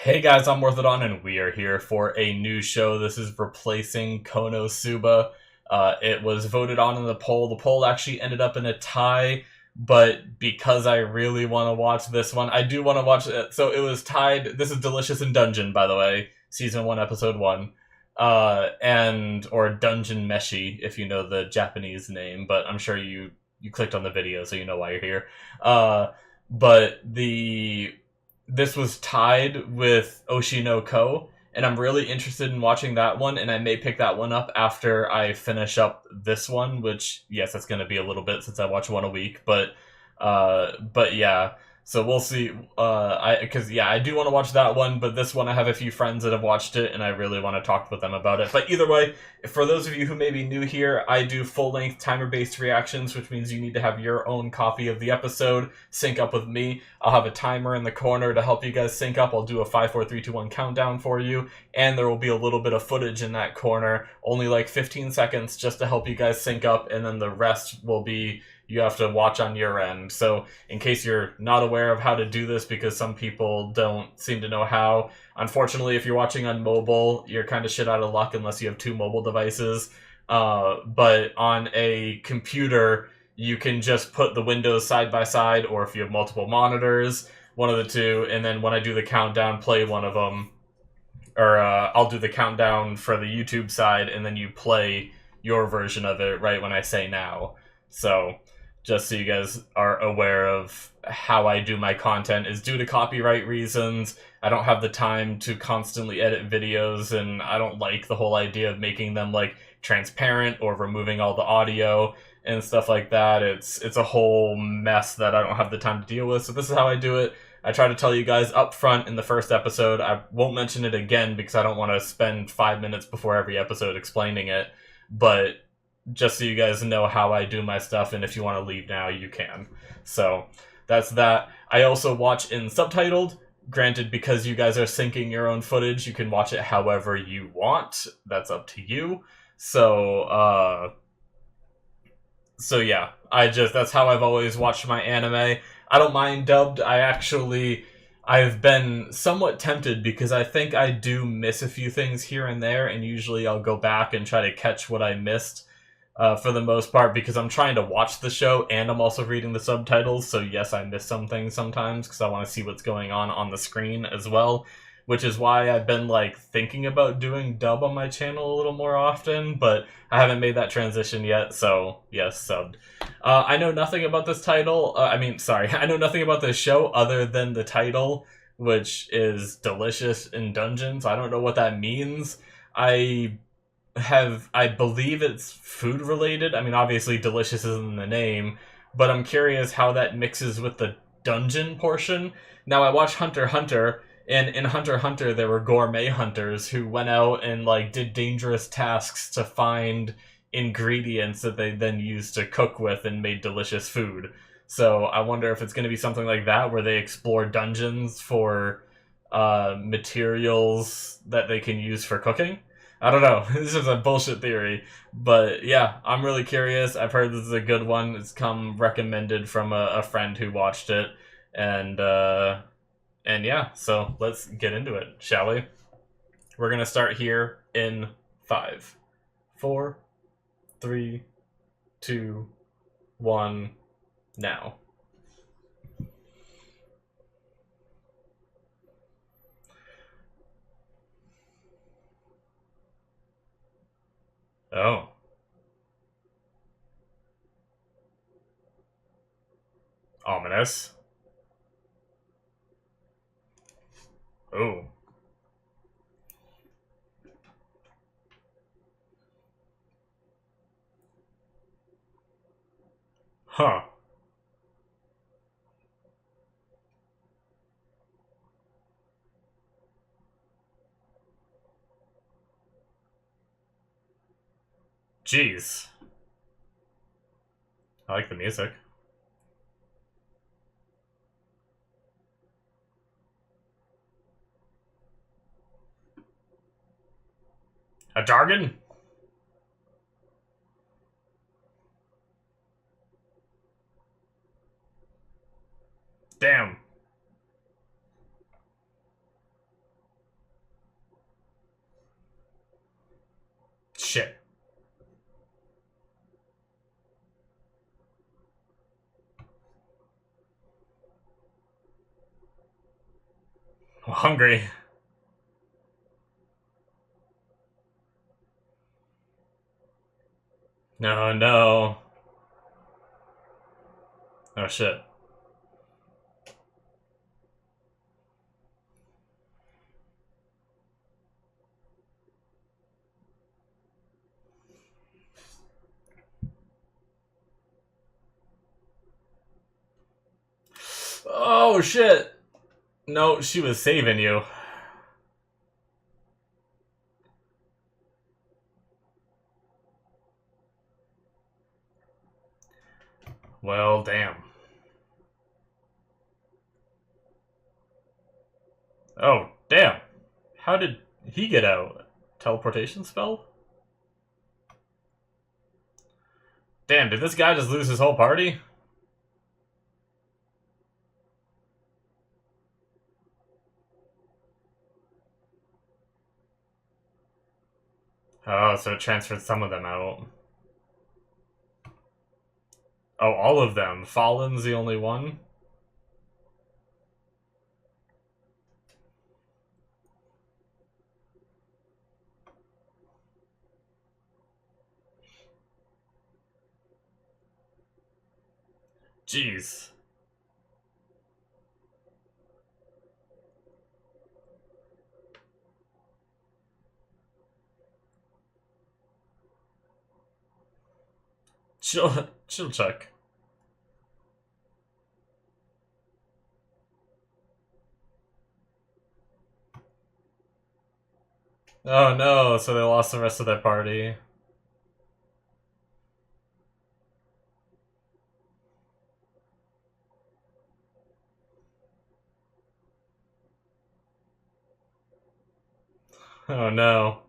Hey guys, I'm Morthadon, and we are here for a new show. This is replacing Konosuba. It was voted on in the poll. The poll actually ended up in a tie, but because I really want to watch this one, I do want to watch it. So it was tied. This is Delicious in Dungeon, by the way, season 1, episode 1, or Dungeon Meshi, if you know the Japanese name. But I'm sure you clicked on the video, so you know why you're here. But this was tied with Oshinoko, and I'm really interested in watching that one, and I may pick that one up after I finish up this one, which, yes, that's going to be a little bit since I watch one a week, but yeah, so we'll see. I do want to watch that one, but this one I have a few friends that have watched it, and I really want to talk with them about it. But either way, for those of you who may be new here, I do full-length timer-based reactions, which means you need to have your own copy of the episode, sync up with me. I'll have a timer in the corner to help you guys sync up. I'll do a 5, 4, 3, 2, 1 countdown for you, and there will be a little bit of footage in that corner, only like 15 seconds just to help you guys sync up, and then the rest will be you have to watch on your end. So in case you're not aware of how to do this, because some people don't seem to know how, unfortunately, if you're watching on mobile, you're kind of shit out of luck unless you have two mobile devices. But on a computer, you can just put the windows side by side, or if you have multiple monitors, one of the two, and then when I do the countdown, play one of them. Or I'll do the countdown for the YouTube side, and then you play your version of it right when I say now. So just so you guys are aware of how I do my content is due to copyright reasons. I don't have the time to constantly edit videos, and I don't like the whole idea of making them like transparent or removing all the audio and stuff like that. It's a whole mess that I don't have the time to deal with. So this is how I do it. I try to tell you guys up front in the first episode. I won't mention it again because I don't want to spend 5 minutes before every episode explaining it. But just so you guys know how I do my stuff, and if you want to leave now, you can. So that's that. I also watch in subtitled. Granted, because you guys are syncing your own footage, you can watch it however you want. That's up to you. So yeah, that's how I've always watched my anime. I don't mind dubbed. I've been somewhat tempted because I think I do miss a few things here and there, and usually I'll go back and try to catch what I missed. For the most part, because I'm trying to watch the show and I'm also reading the subtitles, so yes, I miss some things sometimes because I want to see what's going on the screen as well, which is why I've been like thinking about doing dub on my channel a little more often, but I haven't made that transition yet, so yes, subbed. I know nothing about this title, I know nothing about this show other than the title, which is Delicious in Dungeons. I don't know what that means. I believe it's food related. I mean, obviously delicious is in the name, but I'm curious how that mixes with the dungeon portion. Now, I watched Hunter x Hunter, and in Hunter x Hunter there were gourmet hunters who went out and like did dangerous tasks to find ingredients that they then used to cook with and made delicious food. So I wonder if it's going to be something like that where they explore dungeons for materials that they can use for cooking. I don't know. This is a bullshit theory. But yeah, I'm really curious. I've heard this is a good one. It's come recommended from a friend who watched it. And yeah, so let's get into it, shall we? We're going to start here in 5, 4, 3, 2, 1, now. Oh. Ominous. Oh. Huh. Jeez. I like the music. A jargon? Damn. I'm hungry. No, no. Oh shit. Oh shit. No, she was saving you. Well, damn. Oh, damn. How did he get out? Teleportation spell? Damn, did this guy just lose his whole party? Oh, so it transferred some of them out. Oh, all of them. Fallen's the only one? Jeez. Chill check. Oh no, so they lost the rest of their party. Oh no.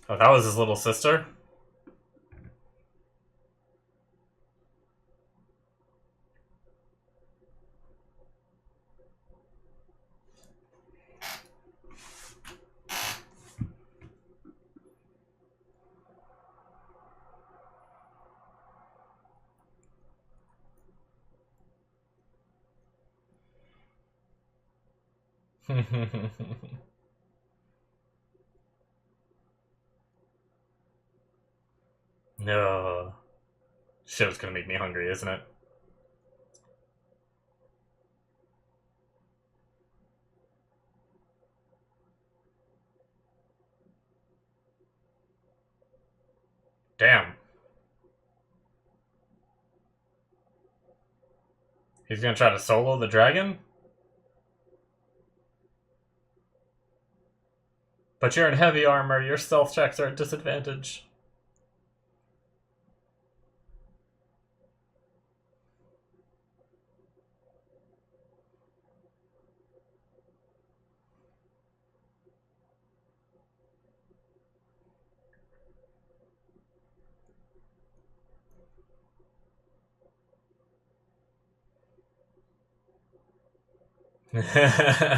Oh, that was his little sister? No. Shit was gonna make me hungry, isn't it? Damn. He's gonna try to solo the dragon? But you're in heavy armor, your stealth checks are at disadvantage.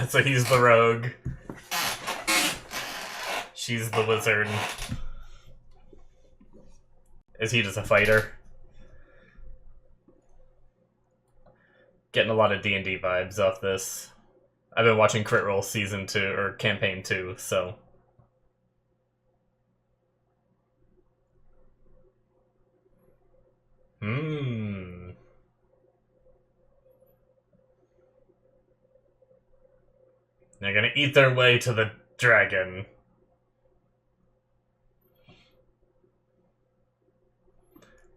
So he's the rogue. She's the wizard. Is he just a fighter? Getting a lot of D&D vibes off this. I've been watching Crit Roll Season 2, or Campaign 2, so... They're gonna eat their way to the dragon.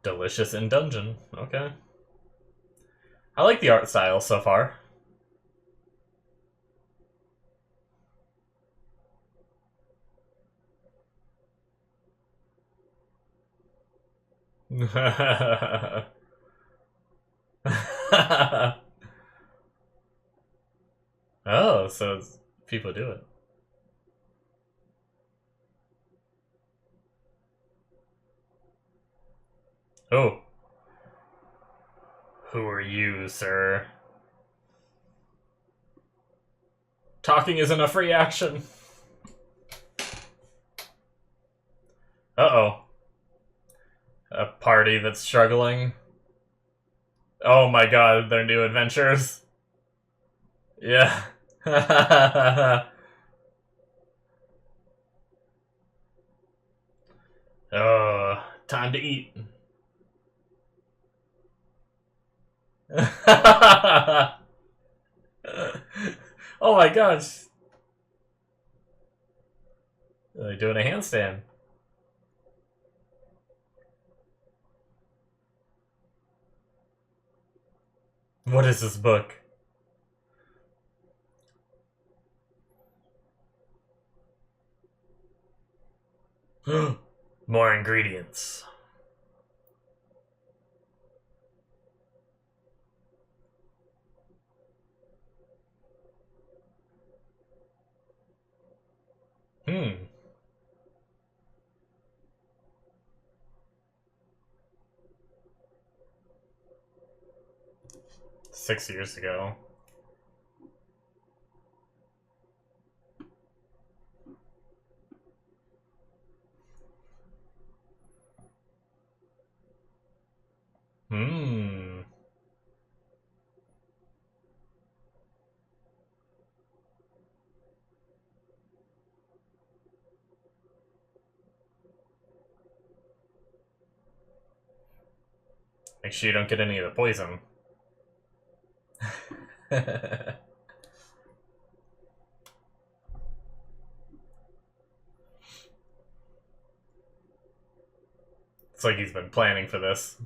Delicious in dungeon. Okay. I like the art style so far. Oh, so people do it. Oh. Who are you, sir? Talking isn't a free action. Uh-oh. A party that's struggling. Oh my god, their new adventures. Yeah. Time to eat. Oh my gosh. They're doing a handstand. What is this book? More ingredients. Hmm. 6 years ago. Hmm. Make sure you don't get any of the poison. It's like he's been planning for this.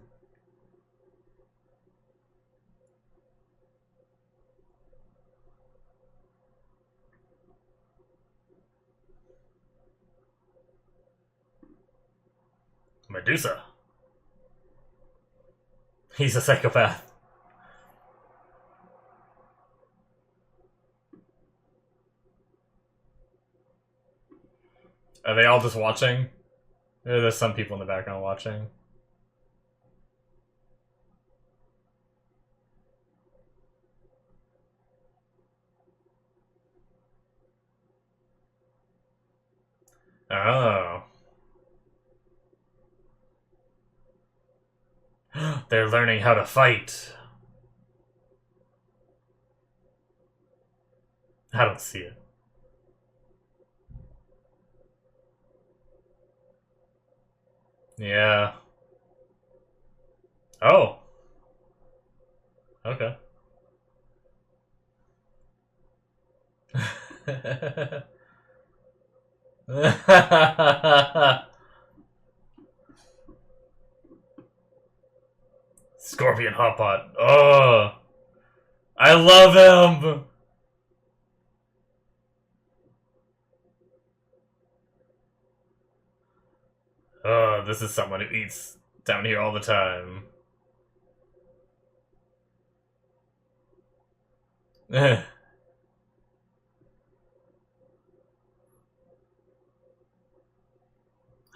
Medusa. He's a psychopath. Are they all just watching? There's some people in the background watching. Oh. They're learning how to fight. I don't see it. Yeah. Oh. Okay. Scorpion Hotpot. Oh. I love him. Oh, this is someone who eats down here all the time.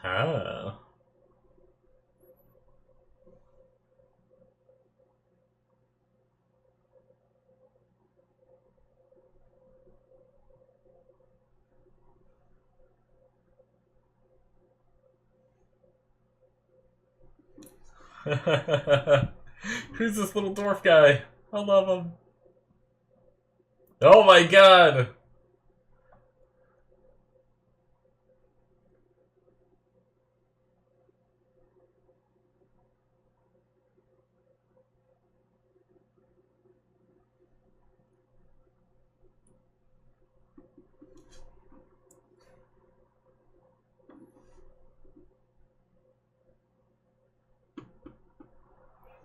Oh. Who's this little dwarf guy? I love him. Oh my god!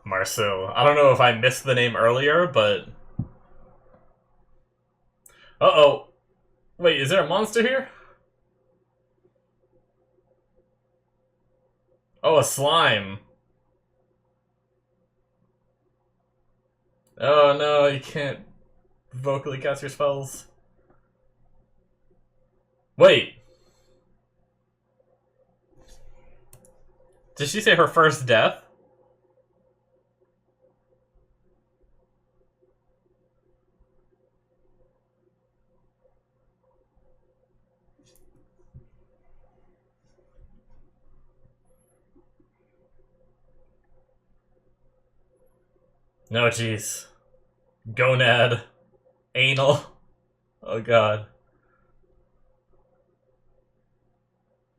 Marcel. I don't know if I missed the name earlier, but... Uh-oh. Wait, is there a monster here? Oh, a slime. Oh no, you can't vocally cast your spells. Wait. Did she say her first death? No, jeez. Gonad. Anal. Oh god.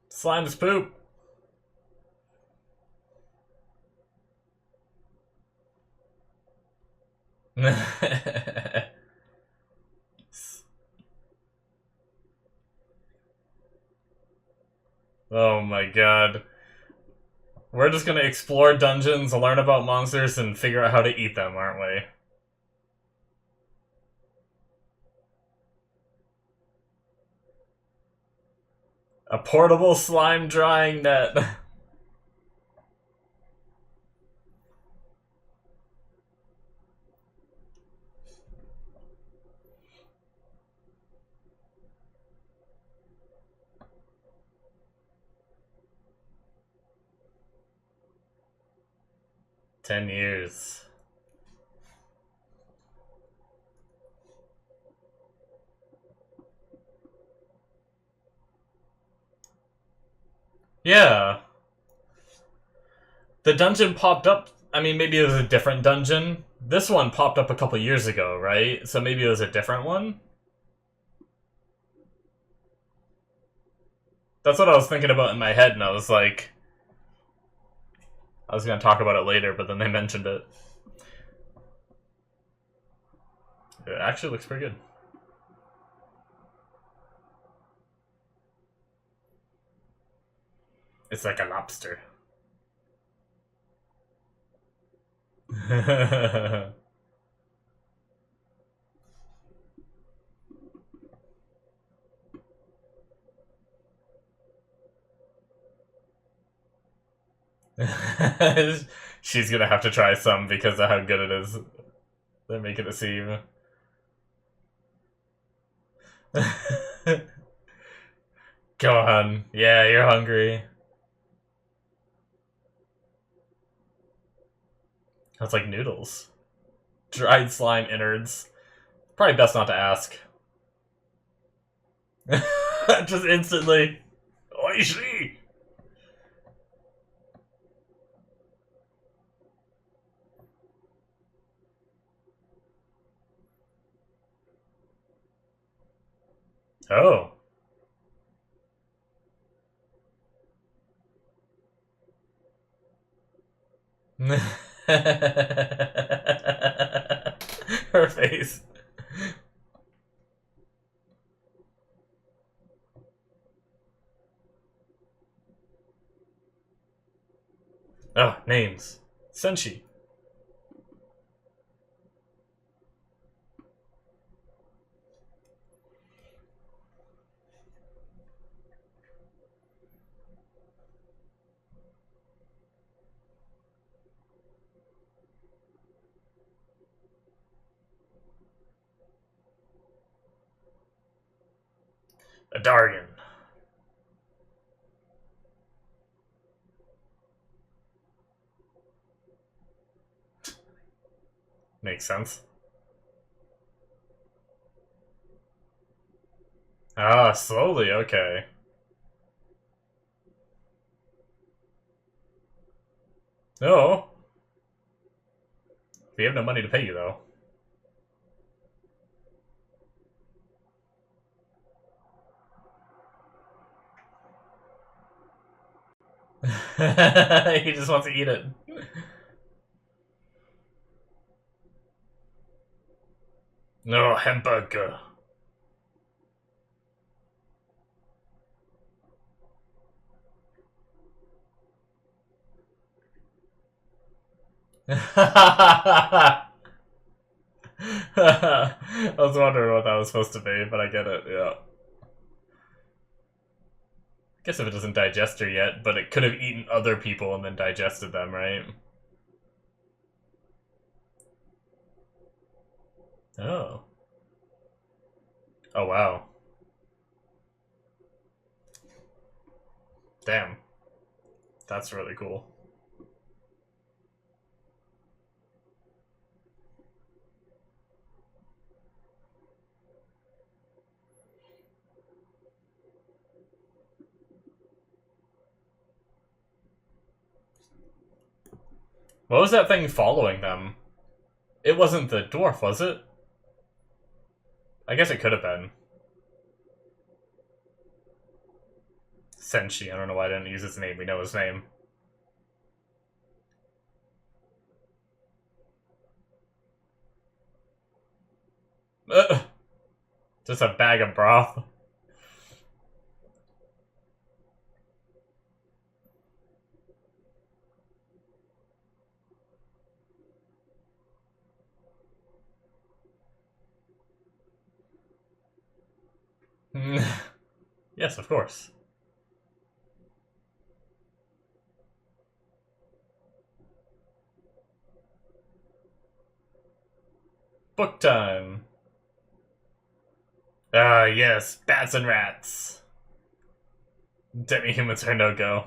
Slime's poop. Oh my god. We're just gonna explore dungeons, learn about monsters, and figure out how to eat them, aren't we? A portable slime drying net. 10 years. Yeah. The dungeon popped up. I mean, maybe it was a different dungeon. This one popped up a couple years ago, right? So maybe it was a different one? That's what I was thinking about in my head, and I was like... I was gonna talk about it later, but then they mentioned it. It actually looks pretty good. It's like a lobster. She's gonna have to try some because of how good it is. They're making it seem. Go on. Yeah, you're hungry. That's like noodles. Dried slime innards. Probably best not to ask. Just instantly. Oishi! Oh. Her face. Oh, names. Senshi. Adarian. Makes sense. Ah, slowly, okay. No. We have no money to pay you, though. He just wants to eat it. No, hamburger. I was wondering what that was supposed to be, but I get it, yeah. I guess if it doesn't digest her yet, but it could have eaten other people and then digested them, right? Oh. Oh, wow. Damn. That's really cool. What was that thing following them? It wasn't the dwarf, was it? I guess it could have been. Senshi. I don't know why I didn't use his name. We know his name. Ugh. Just a bag of broth. Yes, of course. Book time. Ah, yes, bats and rats. Demi-humans are no-go.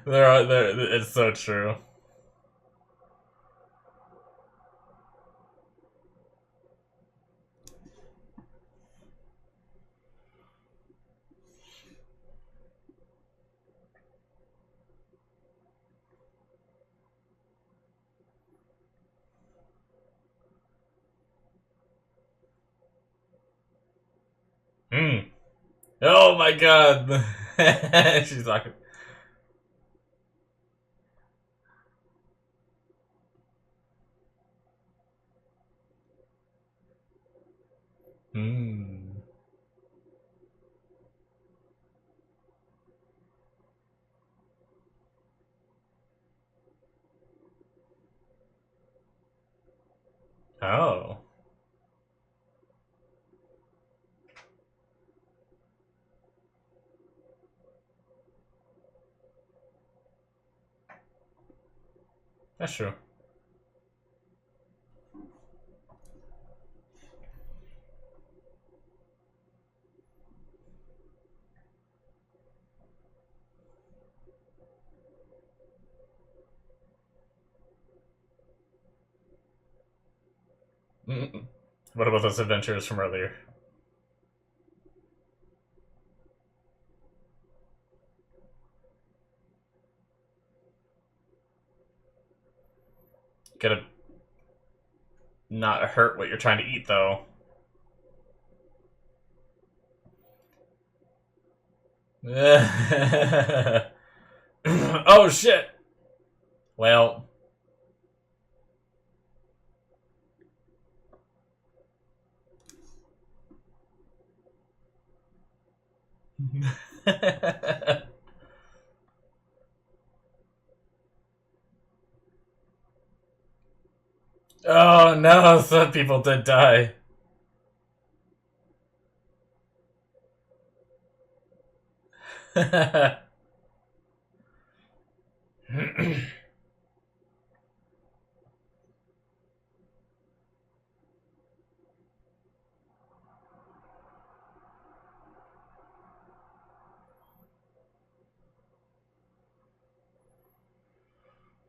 It's so true. Hmm. Oh my god. She's like, hmm. Oh. That's true. Mm-mm. What about those adventures from earlier? Gotta not hurt what you're trying to eat, though. Oh shit! Well. Oh no, some people did die.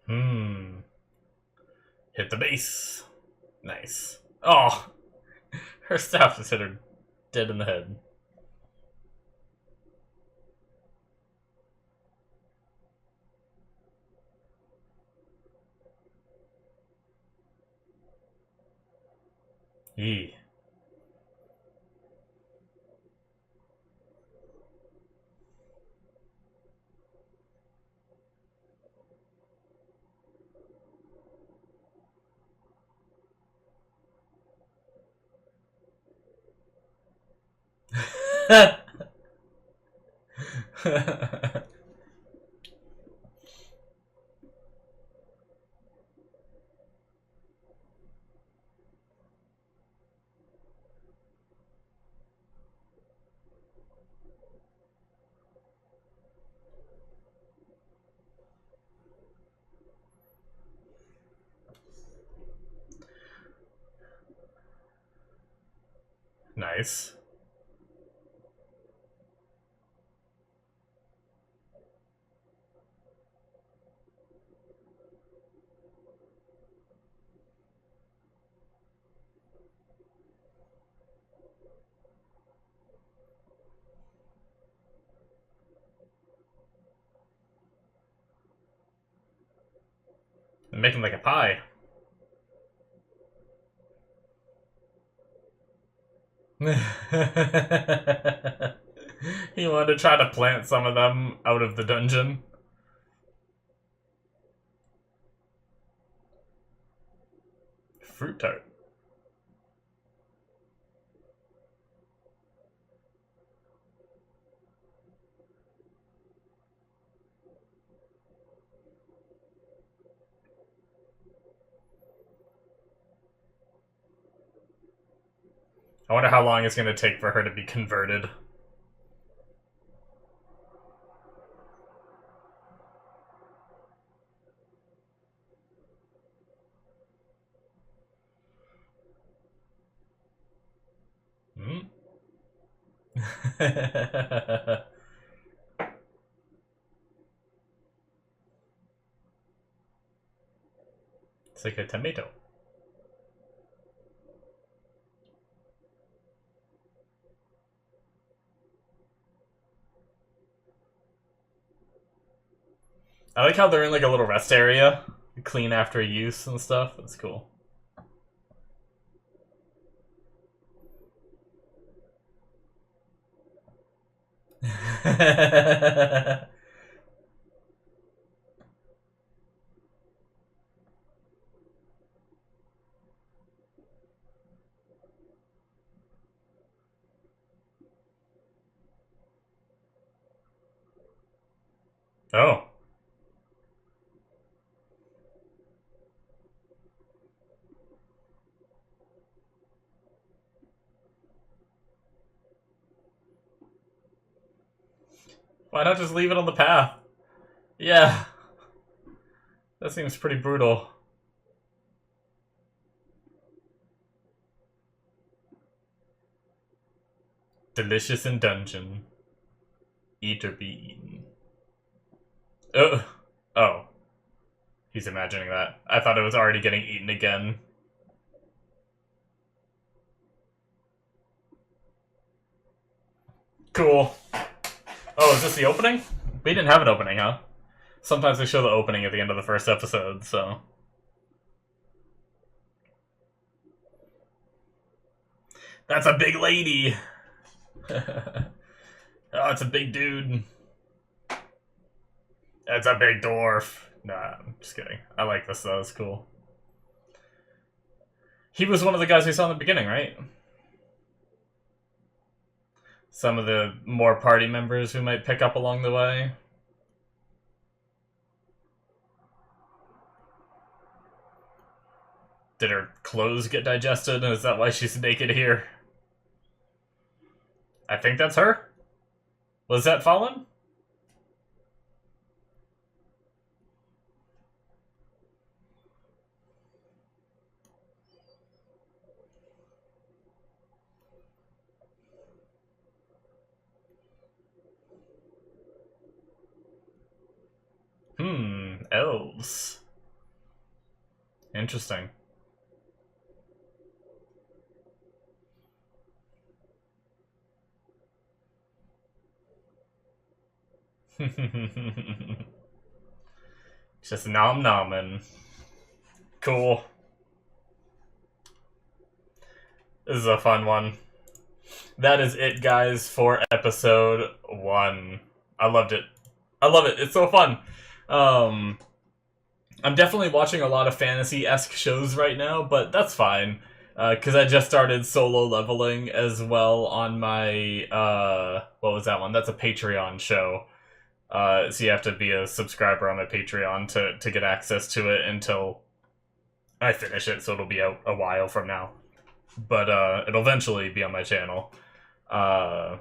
Hmm. Hit the base. Nice. Oh, her staff just hit her dead in the head. Yee. Nice. And make him like a pie. He wanted to try to plant some of them out of the dungeon. Fruit tart. I wonder how long it's going to take for her to be converted. Hmm? It's like a tomato. I like how they're in like a little rest area, clean after use and stuff. That's cool. Oh. Why not just leave it on the path? Yeah. That seems pretty brutal. Delicious in dungeon. Eat or be eaten. Oh. Oh. He's imagining that. I thought it was already getting eaten again. Cool. Oh, is this the opening? We didn't have an opening, huh? Sometimes they show the opening at the end of the first episode, so... That's a big lady! Oh, it's a big dude. That's a big dwarf. Nah, I'm just kidding. I like this though, it's cool. He was one of the guys we saw in the beginning, right? Some of the more party members who might pick up along the way. Did her clothes get digested? Is that why she's naked here? I think that's her. Was that Fallen? Elves. Interesting. Just nom nomming. Cool. This is a fun one. That is it, guys, for episode 1. I loved it. I love it. It's so fun. I'm definitely watching a lot of fantasy-esque shows right now, but that's fine. Because I just started solo leveling as well on my, what was that one? That's a Patreon show. So you have to be a subscriber on my Patreon to get access to it until I finish it, so it'll be out a while from now. But it'll eventually be on my channel. But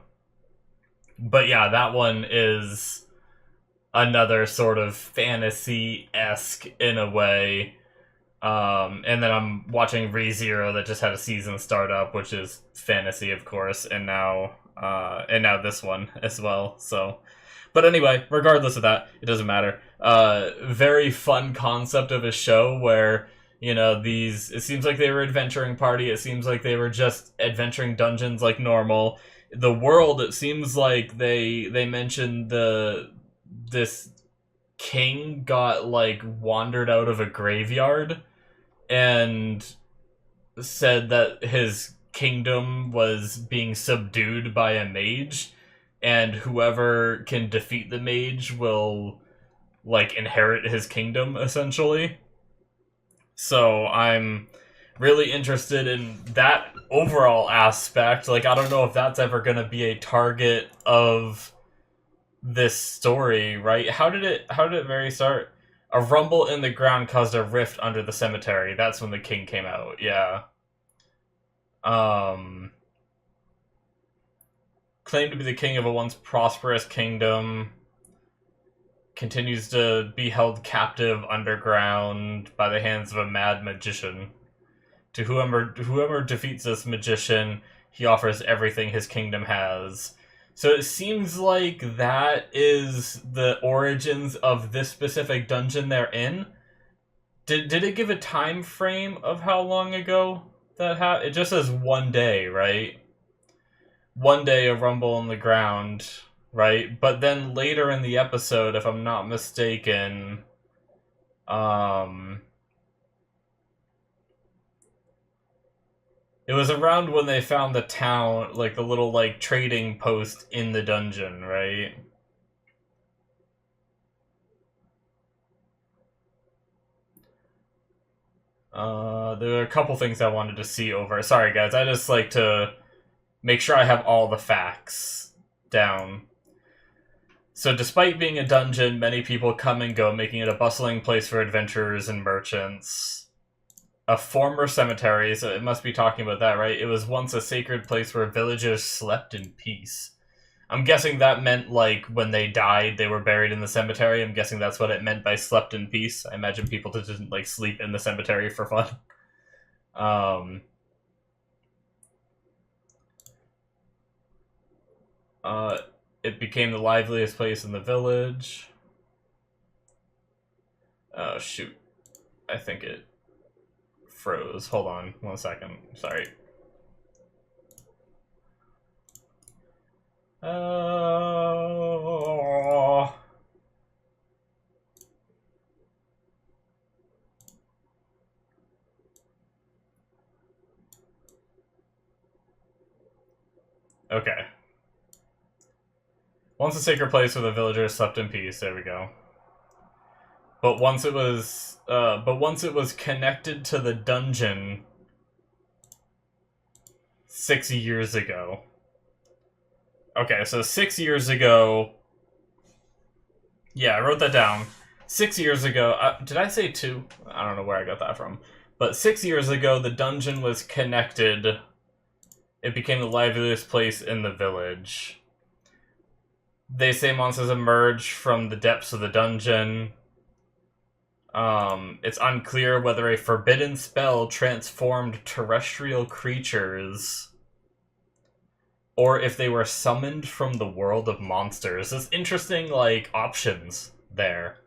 yeah, that one is another sort of fantasy-esque in a way. And then I'm watching ReZero that just had a season start up, which is fantasy, of course, and now this one as well. So, but anyway, regardless of that, it doesn't matter. Very fun concept of a show where, you know, it seems like they were adventuring party. It seems like they were just adventuring dungeons like normal. The world, it seems like they mentioned this king got, like, wandered out of a graveyard and said that his kingdom was being subdued by a mage, and whoever can defeat the mage will, like, inherit his kingdom, essentially. So I'm really interested in that overall aspect. Like, I don't know if that's ever going to be a target of this story, right? How did it very start? A rumble in the ground caused a rift under the cemetery. That's when the king came out. Yeah. Um Claimed to be the king of a once prosperous kingdom, continues to be held captive underground by the hands of a mad magician. To whoever defeats this magician, he offers everything his kingdom has. So it seems like that is the origins of this specific dungeon they're in. Did it give a time frame of how long ago that happened? It just says 1 day, right? 1 day a rumble on the ground, right? But then later in the episode, if I'm not mistaken, it was around when they found the town, like the little, like, trading post in the dungeon, right? There are a couple things I wanted to see over. Sorry, guys, I just like to make sure I have all the facts down. So despite being a dungeon, many people come and go, making it a bustling place for adventurers and merchants. A former cemetery, so it must be talking about that, right? It was once a sacred place where villagers slept in peace. I'm guessing that meant, like, when they died, they were buried in the cemetery. I'm guessing that's what it meant by slept in peace. I imagine people didn't, like, sleep in the cemetery for fun. It became the liveliest place in the village. Oh, shoot. I think it froze. Hold on 1 second. Sorry. Okay. Once a sacred place where the villagers slept in peace. There we go. But once it was connected to the dungeon 6 years ago. Okay, so 6 years ago. Yeah, I wrote that down. 6 years ago. Did I say 2? I don't know where I got that from. But 6 years ago, the dungeon was connected. It became the liveliest place in the village. They say monsters emerge from the depths of the dungeon. It's unclear whether a forbidden spell transformed terrestrial creatures or if they were summoned from the world of monsters. There's interesting, like, options there.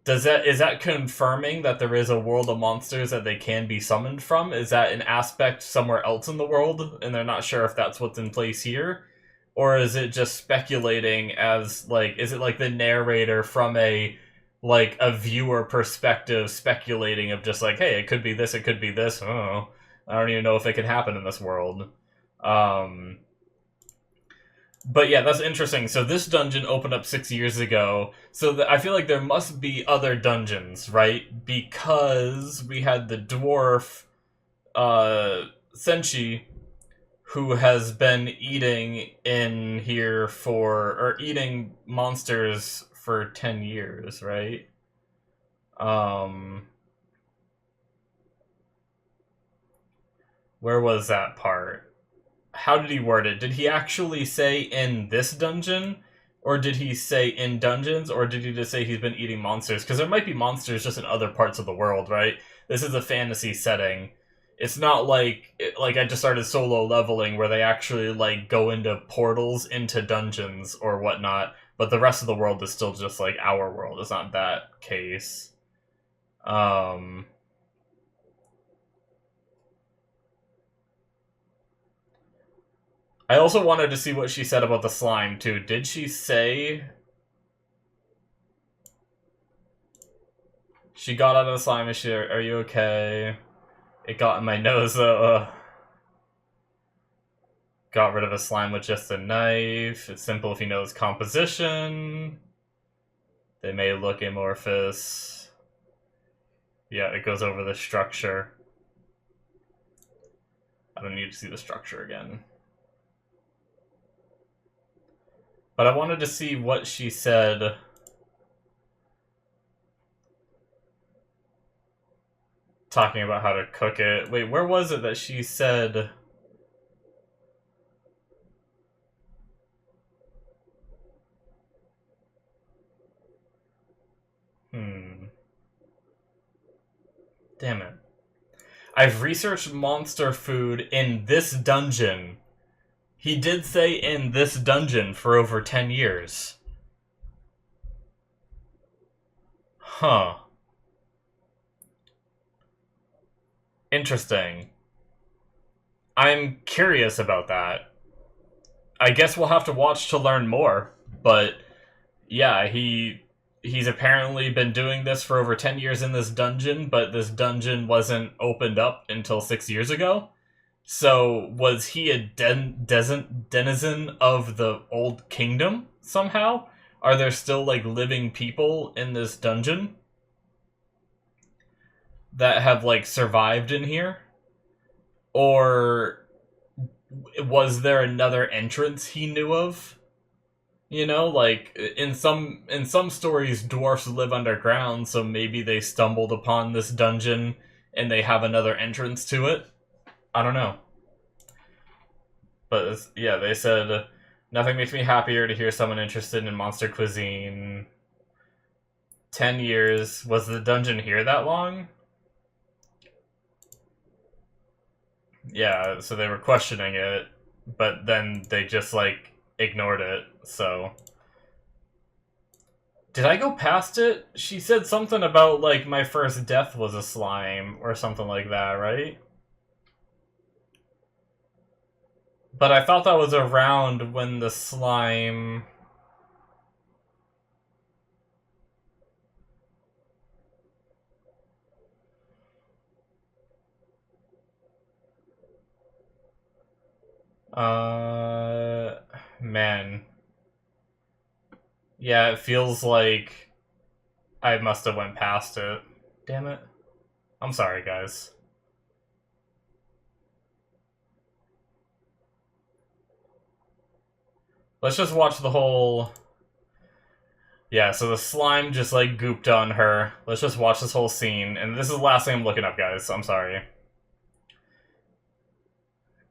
Is that confirming that there is a world of monsters that they can be summoned from? Is that an aspect somewhere else in the world, and they're not sure if that's what's in place here? Or is it just speculating as, like, is it like the narrator from a viewer perspective speculating of just like, hey, it could be this, it could be this. I don't even know if it can happen in this world. But yeah, that's interesting. So this dungeon opened up 6 years ago. So I feel like there must be other dungeons, right? Because we had the dwarf, Senshi, who has been eating in here or eating monsters for 10 years, right? Where was that part? How did he word it? Did he actually say in this dungeon? Or did he say in dungeons? Or did he just say he's been eating monsters? Because there might be monsters just in other parts of the world, right? This is a fantasy setting. It's not like I just started solo leveling where they actually, like, go into portals into dungeons or whatnot. But the rest of the world is still just like our world. It's not that case. I also wanted to see what she said about the slime, too. Did she say... She got out of the slime machine. Are you okay? It got in my nose, though. Got rid of a slime with just a knife. It's simple if he knows composition. They may look amorphous. Yeah, it goes over the structure. I don't need to see the structure again. But I wanted to see what she said. Talking about how to cook it. Wait, where was it that she said... Damn it. I've researched monster food in this dungeon. He did say in this dungeon for over 10 years. Huh. Interesting. I'm curious about that. I guess we'll have to watch to learn more, but yeah, he's apparently been doing this for over 10 years in this dungeon, but this dungeon wasn't opened up until 6 years ago. So, was he a denizen of the old kingdom, somehow? Are there still, like, living people in this dungeon that have, like, survived in here? Or was there another entrance he knew of? You know, like, in some stories, dwarfs live underground, so maybe they stumbled upon this dungeon and they have another entrance to it. I don't know. But, yeah, they said, nothing makes me happier to hear someone interested in monster cuisine. 10 years. Was the dungeon here that long? Yeah, so they were questioning it, but then they just, like, ignored it, so... Did I go past it? She said something about, like, my first death was a slime, or something like that, right? But I thought that was around when the slime... Man. Yeah, it feels like I must have went past it. Damn it. I'm sorry, guys. Let's just watch the whole... Yeah, so the slime just, like, gooped on her. Let's just watch this whole scene. And this is the last thing I'm looking up, guys. I'm sorry.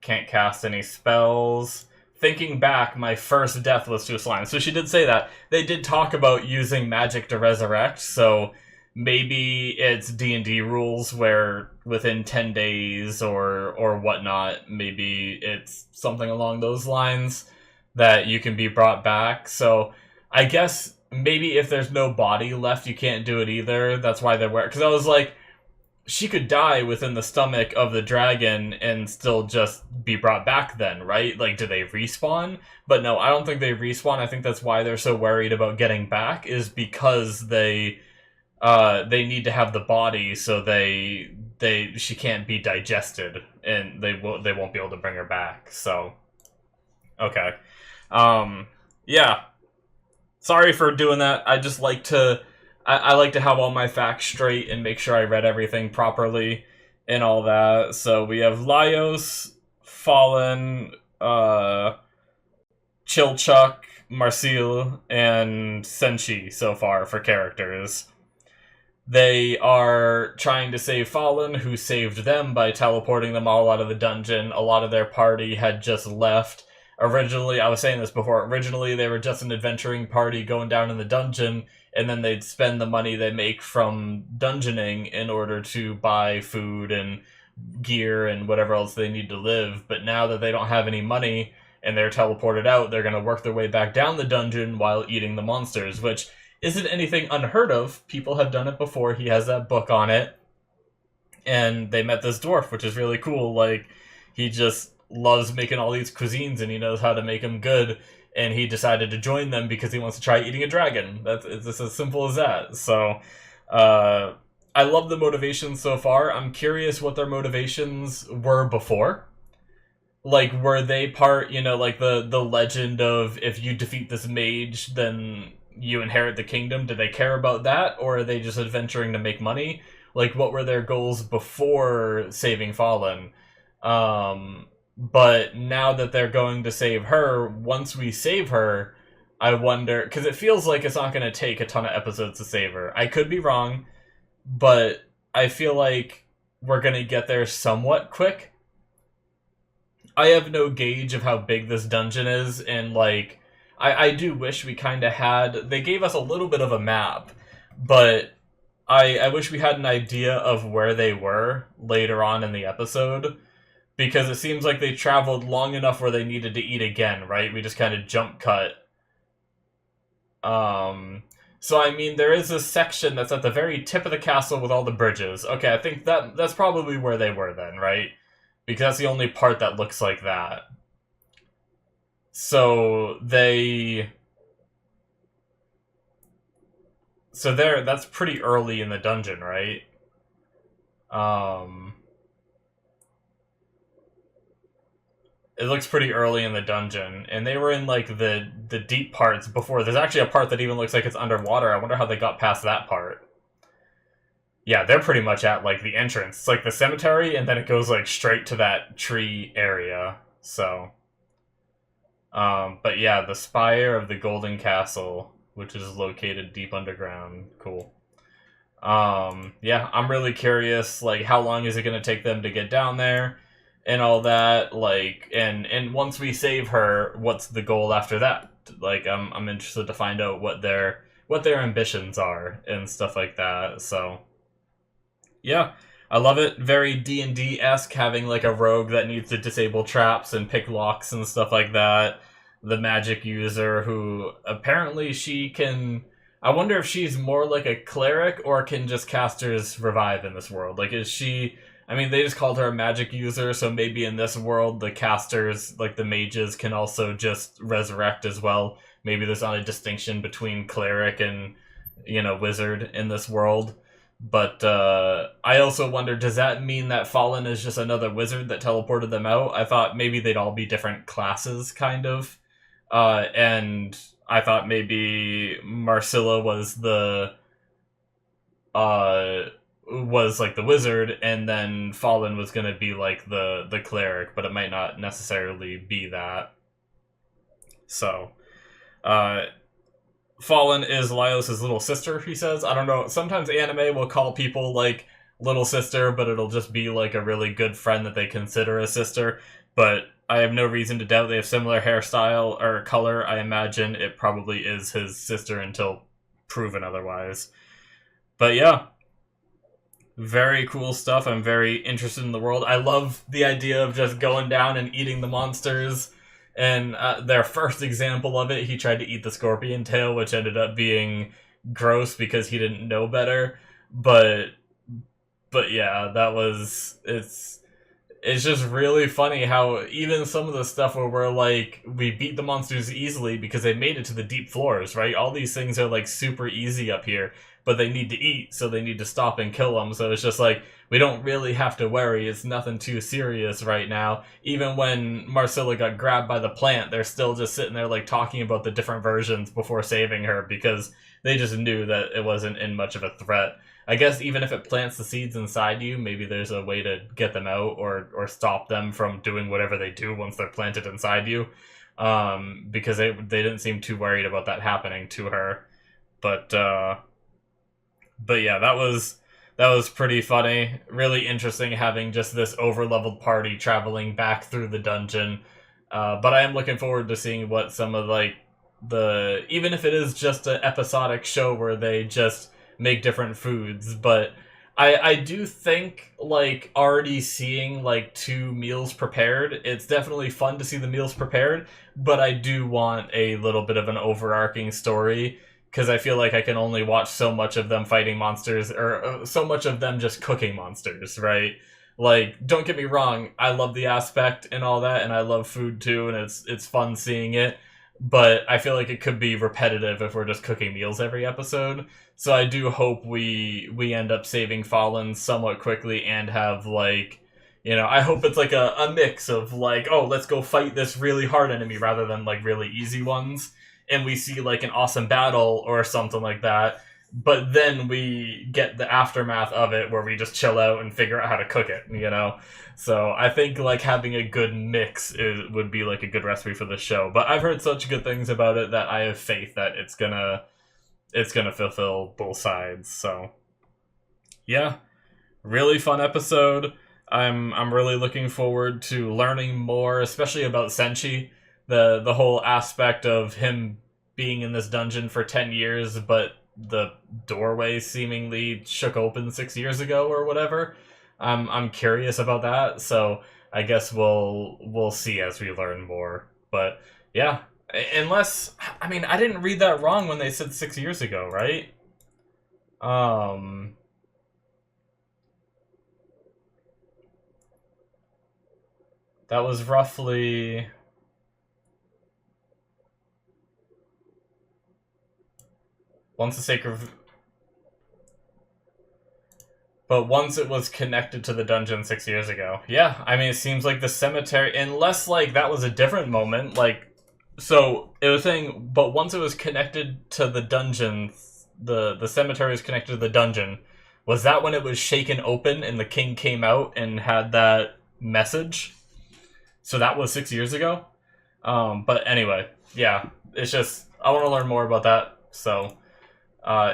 Can't cast any spells. Thinking back, my first death was to a slime. So she did say that. They did talk about using magic to resurrect, so maybe it's D&D rules where within 10 days or whatnot, maybe it's something along those lines that you can be brought back. So I guess maybe if there's no body left, you can't do it either. That's why they're because I was like, she could die within the stomach of the dragon and still just be brought back then, right? Like, do they respawn? But no, I don't think they respawn. I think that's why they're so worried about getting back, is because they need to have the body, so she can't be digested, and they won't be able to bring her back. So, okay. Yeah. Sorry for doing that. I just like to... I like to have all my facts straight and make sure I read everything properly and all that. So we have Laios, Fallen, Chilchuck, Marcel, and Senshi so far for characters. They are trying to save Fallen, who saved them by teleporting them all out of the dungeon. A lot of their party had just left. Originally, I was saying this before, originally they were just an adventuring party going down in the dungeon, and then they'd spend the money they make from dungeoning in order to buy food and gear and whatever else they need to live. But now that they don't have any money and they're teleported out, they're going to work their way back down the dungeon while eating the monsters, which isn't anything unheard of. People have done it before. He has that book on it. And they met this dwarf, which is really cool. Like, he just loves making all these cuisines and he knows how to make them good. And he decided to join them because he wants to try eating a dragon. It's as simple as that. So, I love the motivations so far. I'm curious what their motivations were before. Like, were they part, like the legend of if you defeat this mage, then you inherit the kingdom? Did they care about that, or are they just adventuring to make money? Like, what were their goals before saving Fallen? But now that they're going to save her, once we save her, I wonder, because it feels like it's not going to take a ton of episodes to save her. I could be wrong, but I feel like we're going to get there somewhat quick. I have no gauge of how big this dungeon is, and like, I do wish we kind of had. They gave us a little bit of a map, but I wish we had an idea of where they were later on in the episode, because it seems like they traveled long enough where they needed to eat again, right? We just kind of jump cut. So I mean, there is this section that's at the very tip of the castle with all the bridges. Okay, I think that's probably where they were then, right? Because that's the only part that looks like that. So that's pretty early in the dungeon, right? It looks pretty early in the dungeon, and they were in like the deep parts before. There's actually a part that even looks like it's underwater. I wonder how they got past that part. Yeah, they're pretty much at like the entrance. It's like the cemetery, and then it goes like straight to that tree area. So, but yeah, the spire of the Golden Castle, which is located deep underground. Cool. Yeah, I'm really curious. Like, how long is it going to take them to get down there, and all that? Like, and once we save her, what's the goal after that? Like, I'm interested to find out what their ambitions are and stuff like that. So. Yeah, I love it. Very D&D-esque, having like a rogue that needs to disable traps and pick locks and stuff like that. The magic user who apparently she can. I wonder if she's more like a cleric or can just casters revive in this world. Like, is she? I mean, they just called her a magic user, so maybe in this world the casters, like the mages, can also just resurrect as well. Maybe there's not a distinction between cleric and wizard in this world. But I also wonder, does that mean that Fallen is just another wizard that teleported them out? I thought maybe they'd all be different classes, kind of. And I thought maybe Marcilla was like the wizard, and then Fallen was gonna be like the cleric, but it might not necessarily be that. So, Fallen is Lyos' little sister, he says. I don't know. Sometimes anime will call people, like, little sister, but it'll just be, like, a really good friend that they consider a sister. But I have no reason to doubt they have similar hairstyle or color. I imagine it probably is his sister until proven otherwise. But yeah, very cool stuff. I'm very interested in the world. I love the idea of just going down and eating the monsters. And their first example of it, he tried to eat the scorpion tail, which ended up being gross because he didn't know better. But yeah, it's just really funny how even some of the stuff where we're like, we beat the monsters easily because they made it to the deep floors, right? All these things are like super easy up here, but they need to eat, so they need to stop and kill them. So it's just like, we don't really have to worry. It's nothing too serious right now. Even when Marcilla got grabbed by the plant, they're still just sitting there like talking about the different versions before saving her because they just knew that it wasn't in much of a threat. I guess even if it plants the seeds inside you, maybe there's a way to get them out or stop them from doing whatever they do once they're planted inside you. Because they didn't seem too worried about that happening to her. But yeah, that was pretty funny. Really interesting having just this over-leveled party traveling back through the dungeon. But I am looking forward to seeing what some of like even if it is just an episodic show where they just make different foods, but I do think like already seeing like 2 meals prepared, it's definitely fun to see the meals prepared, but I do want a little bit of an overarching story because I feel like I can only watch so much of them fighting monsters or so much of them just cooking monsters, right? Like, don't get me wrong, I love the aspect and all that, and I love food too, and it's fun seeing it. but I feel like it could be repetitive if we're just cooking meals every episode. So I do hope we end up saving Fallen somewhat quickly and have like, I hope it's like a mix of like, oh, let's go fight this really hard enemy rather than like really easy ones, and we see like an awesome battle or something like that. But then we get the aftermath of it where we just chill out and figure out how to cook it. So I think like having a good mix would be like a good recipe for the show. But I've heard such good things about it that I have faith that it's gonna fulfill both sides. So yeah, really fun episode. I'm really looking forward to learning more, especially about Senshi. The whole aspect of him being in this dungeon for 10 years, but the doorway seemingly shook open 6 years ago or whatever. I'm curious about that, so I guess we'll see as we learn more. But yeah, unless I mean I didn't read that wrong when they said 6 years ago, right? Um, that was roughly once the sacred. But once it was connected to the dungeon 6 years ago. Yeah, I mean, it seems like the cemetery, unless, like, that was a different moment, like, so, it was saying, but once it was connected to the dungeon, the cemetery was connected to the dungeon, was that when it was shaken open and the king came out and had that message? So that was 6 years ago? But anyway, yeah, it's just, I want to learn more about that, so...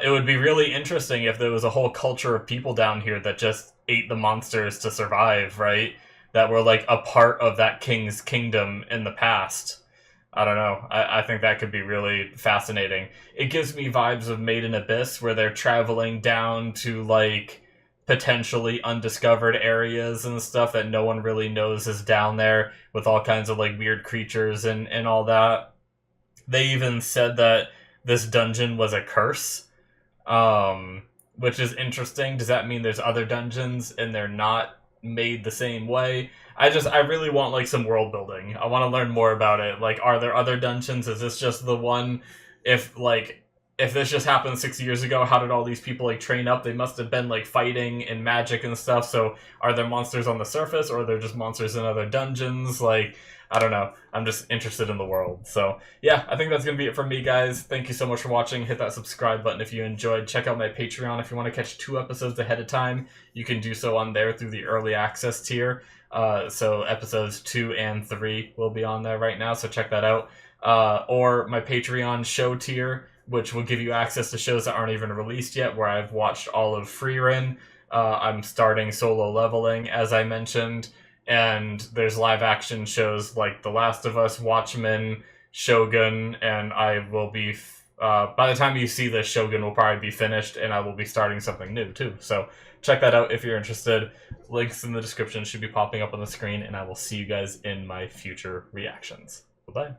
it would be really interesting if there was a whole culture of people down here that just ate the monsters to survive, right? That were like a part of that king's kingdom in the past. I don't know. I think that could be really fascinating. It gives me vibes of Made in Abyss, where they're traveling down to like potentially undiscovered areas and stuff that no one really knows is down there, with all kinds of like weird creatures and all that. They even said that this dungeon was a curse, which is interesting. Does that mean there's other dungeons and they're not made the same way? I really want like some world building. I want to learn more about it. Like, are there other dungeons? Is this just the one? If this just happened 6 years ago, how did all these people like train up? They must have been like fighting and magic and stuff. So are there monsters on the surface, or are there just monsters in other dungeons? Like, I don't know. I'm just interested in the world. So yeah, I think that's going to be it for me, guys. Thank you so much for watching. Hit that subscribe button if you enjoyed. Check out my Patreon if you want to catch 2 episodes ahead of time. You can do so on there through the early access tier. So episodes 2 and 3 will be on there right now, so check that out. Or my Patreon show tier, which will give you access to shows that aren't even released yet, where I've watched all of Freerin. I'm starting Solo Leveling, as I mentioned. And there's live action shows like The Last of Us, Watchmen, Shogun, and I will be, by the time you see this, Shogun will probably be finished, and I will be starting something new too. So check that out if you're interested. Links in the description should be popping up on the screen, and I will see you guys in my future reactions. Bye-bye.